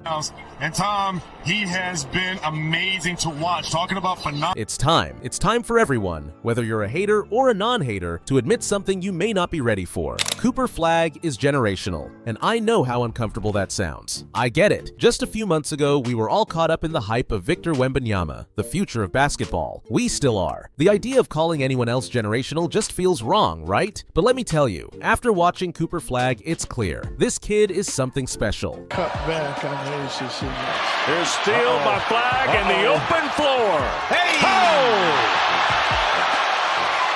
And Tom, he has been amazing to watch. Talking about phenomenal. It's time. It's time for everyone, whether you're a hater or a non-hater, to admit something you may not be ready for. Cooper Flagg is generational, and I know how uncomfortable that sounds. I get it. Just a few months ago, we were all caught up in the hype of Victor Wembanyama, the future of basketball. We still are. The idea of calling anyone else generational just feels wrong, right? But let me tell you, after watching Cooper Flagg, it's clear. This kid is something special. Cut back on the ACC. There's steal by Flagg and the open floor. Hey! Oh!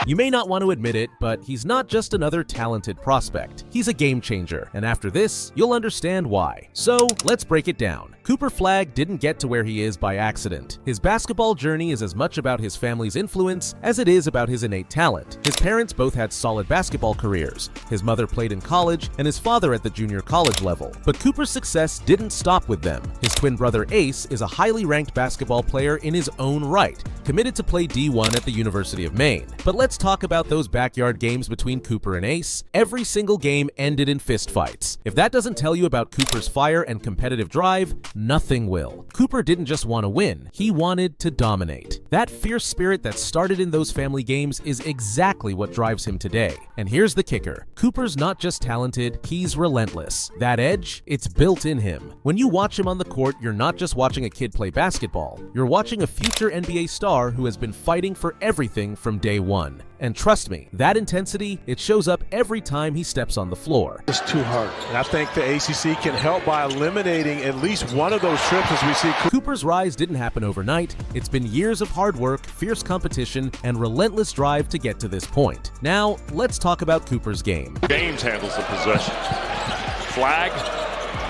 You may not want to admit it, but he's not just another talented prospect. He's a game changer, and after this, you'll understand why. So, let's break it down. Cooper Flagg didn't get to where he is by accident. His basketball journey is as much about his family's influence as it is about his innate talent. His parents both had solid basketball careers. His mother played in college, and his father at the junior college level. But Cooper's success didn't stop with them. His twin brother Ace is a highly ranked basketball player in his own right, committed to play D1 at the University of Maine. But let's talk about those backyard games between Cooper and Ace. Every single game ended in fistfights. If that doesn't tell you about Cooper's fire and competitive drive, nothing will. Cooper didn't just want to win, he wanted to dominate. That fierce spirit that started in those family games is exactly what drives him today. And here's the kicker. Cooper's not just talented, he's relentless. That edge, it's built in him. When you watch him on the court, you're not just watching a kid play basketball. You're watching a future NBA star who has been fighting for everything from day one. And trust me, that intensity, it shows up every time he steps on the floor. It's too hard. And I think the ACC can help by eliminating at least one of those trips as we see. Cooper's rise didn't happen overnight. It's been years of hard work, fierce competition, and relentless drive to get to this point. Now, let's talk about Cooper's game. James handles the possession. Flagg,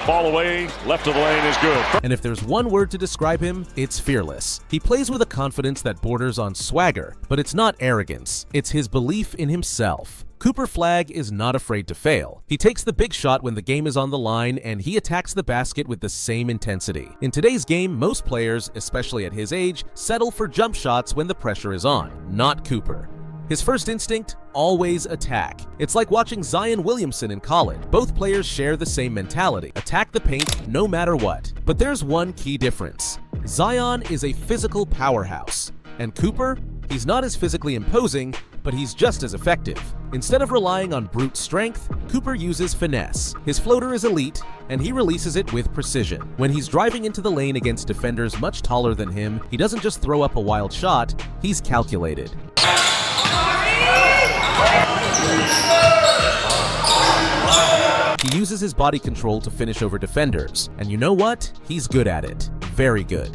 ball away, left of the lane is good. And if there's one word to describe him, it's fearless. He plays with a confidence that borders on swagger, but it's not arrogance. It's his belief in himself. Cooper Flagg is not afraid to fail. He takes the big shot when the game is on the line, and he attacks the basket with the same intensity. In today's game, most players, especially at his age, settle for jump shots when the pressure is on. Not Cooper. His first instinct? Always attack. It's like watching Zion Williamson in college. Both players share the same mentality. Attack the paint no matter what. But there's one key difference. Zion is a physical powerhouse. And Cooper? He's not as physically imposing, but he's just as effective. Instead of relying on brute strength, Cooper uses finesse. His floater is elite, and he releases it with precision. When he's driving into the lane against defenders much taller than him, he doesn't just throw up a wild shot, he's calculated. He uses his body control to finish over defenders, and you know what? He's good at it. Very good.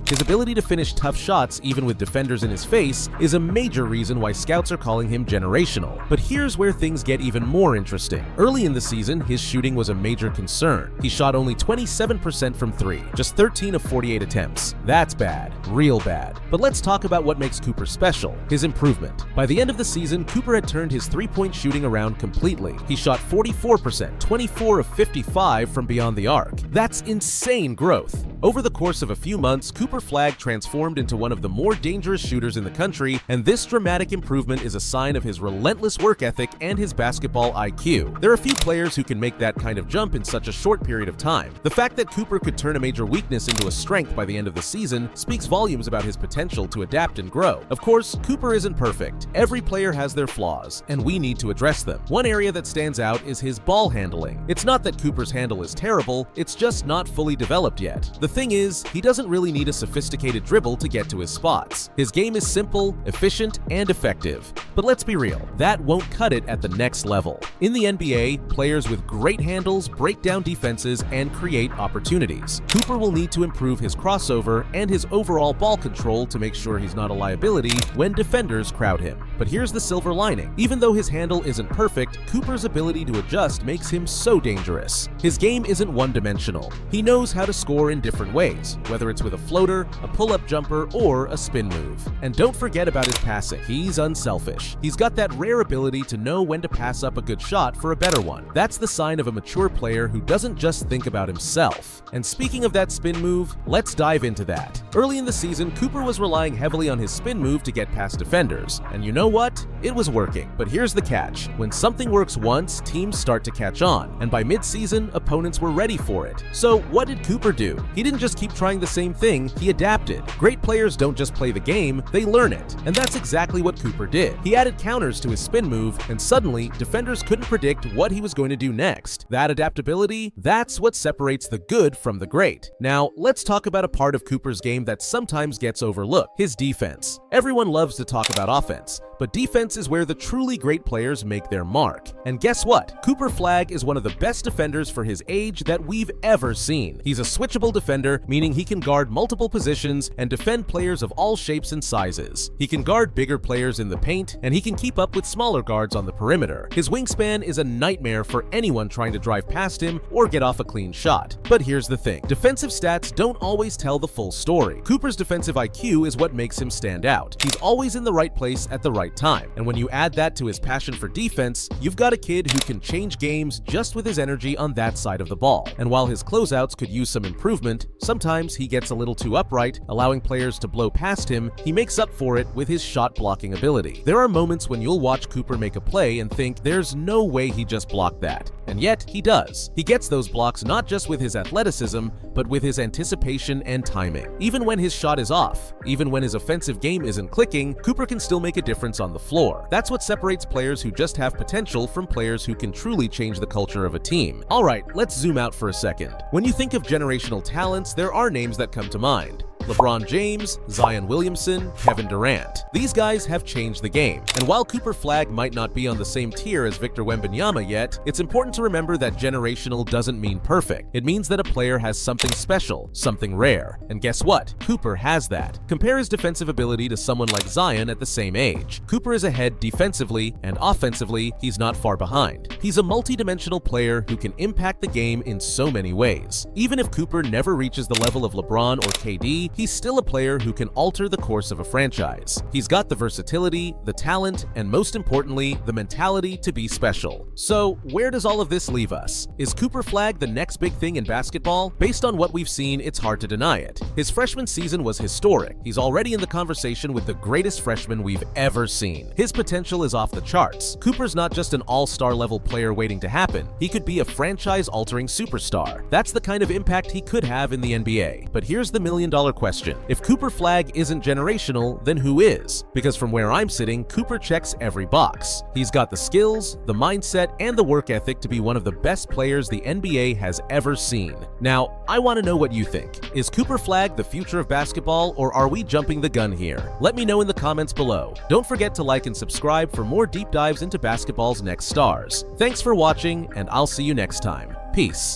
His ability to finish tough shots even with defenders in his face is a major reason why scouts are calling him generational. But here's where things get even more interesting. Early in the season, his shooting was a major concern. He shot only 27% from 3, just 13 of 48 attempts. That's bad, real bad. But let's talk about what makes Cooper special, his improvement. By the end of the season, Cooper had turned his three-point shooting around completely. He shot 44%, 24 of 55 from beyond the arc. That's insane growth. Over the course of a few months, Cooper Flagg transformed into one of the more dangerous shooters in the country, and this dramatic improvement is a sign of his relentless work ethic and his basketball IQ. There are few players who can make that kind of jump in such a short period of time. The fact that Cooper could turn a major weakness into a strength by the end of the season speaks volumes about his potential to adapt and grow. Of course, Cooper isn't perfect. Every player has their flaws, and we need to address them. One area that stands out is his ball handling. It's not that Cooper's handle is terrible, it's just not fully developed yet. The thing is, he doesn't really need a sophisticated dribble to get to his spots. His game is simple, efficient, and effective. But let's be real, that won't cut it at the next level. In the NBA, players with great handles break down defenses and create opportunities. Cooper will need to improve his crossover and his overall ball control to make sure he's not a liability when defenders crowd him. But here's the silver lining. Even though his handle isn't perfect, Cooper's ability to adjust makes him so dangerous. His game isn't one-dimensional. He knows how to score in different different ways, whether it's with a floater, a pull-up jumper, or a spin move. And don't forget about his passing. He's unselfish. He's got that rare ability to know when to pass up a good shot for a better one. That's the sign of a mature player who doesn't just think about himself. And speaking of that spin move, let's dive into that. Early in the season, Cooper was relying heavily on his spin move to get past defenders. And you know what? It was working. But here's the catch. When something works once, teams start to catch on. And by mid-season, opponents were ready for it. So what did Cooper do? He didn't just keep trying the same thing, he adapted. Great players don't just play the game, they learn it. And that's exactly what Cooper did. He added counters to his spin move, and suddenly, defenders couldn't predict what he was going to do next. That adaptability, that's what separates the good from the great. Now, let's talk about a part of Cooper's game that sometimes gets overlooked, his defense. Everyone loves to talk about offense, but defense is where the truly great players make their mark. And guess what? Cooper Flagg is one of the best defenders for his age that we've ever seen. He's a switchable defender, meaning he can guard multiple positions and defend players of all shapes and sizes. He can guard bigger players in the paint, and he can keep up with smaller guards on the perimeter. His wingspan is a nightmare for anyone trying to drive past him or get off a clean shot. But here's the thing. Defensive stats don't always tell the full story. Cooper's defensive IQ is what makes him stand out. He's always in the right place at the right time. And when you add that to his passion for defense, you've got a kid who can change games just with his energy on that side of the ball. And while his closeouts could use some improvement, sometimes he gets a little too upright, allowing players to blow past him. He makes up for it with his shot blocking ability. There are moments when you'll watch Cooper make a play and think there's no way he just blocked that. And yet, he does. He gets those blocks not just with his athleticism, but with his anticipation and timing. Even when his shot is off, even when his offensive game isn't clicking, Cooper can still make a difference on the floor. That's what separates players who just have potential from players who can truly change the culture of a team. Alright, let's zoom out for a second. When you think of generational talents, there are names that come to mind. LeBron James, Zion Williamson, Kevin Durant. These guys have changed the game. And while Cooper Flagg might not be on the same tier as Victor Wembanyama yet, it's important to remember that generational doesn't mean perfect. It means that a player has something special, something rare. And guess what? Cooper has that. Compare his defensive ability to someone like Zion at the same age. Cooper is ahead defensively, and offensively, he's not far behind. He's a multi-dimensional player who can impact the game in so many ways. Even if Cooper never reaches the level of LeBron or KD, he's still a player who can alter the course of a franchise. He's got the versatility, the talent, and most importantly, the mentality to be special. So, where does all of this leave us? Is Cooper Flagg the next big thing in basketball? Based on what we've seen, it's hard to deny it. His freshman season was historic. He's already in the conversation with the greatest freshman we've ever seen. His potential is off the charts. Cooper's not just an all-star level player waiting to happen. He could be a franchise-altering superstar. That's the kind of impact he could have in the NBA. But here's the million-dollar question. If Cooper Flagg isn't generational, then who is? Because from where I'm sitting, Cooper checks every box. He's got the skills, the mindset, and the work ethic to be one of the best players the NBA has ever seen. Now, I want to know what you think. Is Cooper Flagg the future of basketball, or are we jumping the gun here? Let me know in the comments below. Don't forget to like and subscribe for more deep dives into basketball's next stars. Thanks for watching, and I'll see you next time. Peace.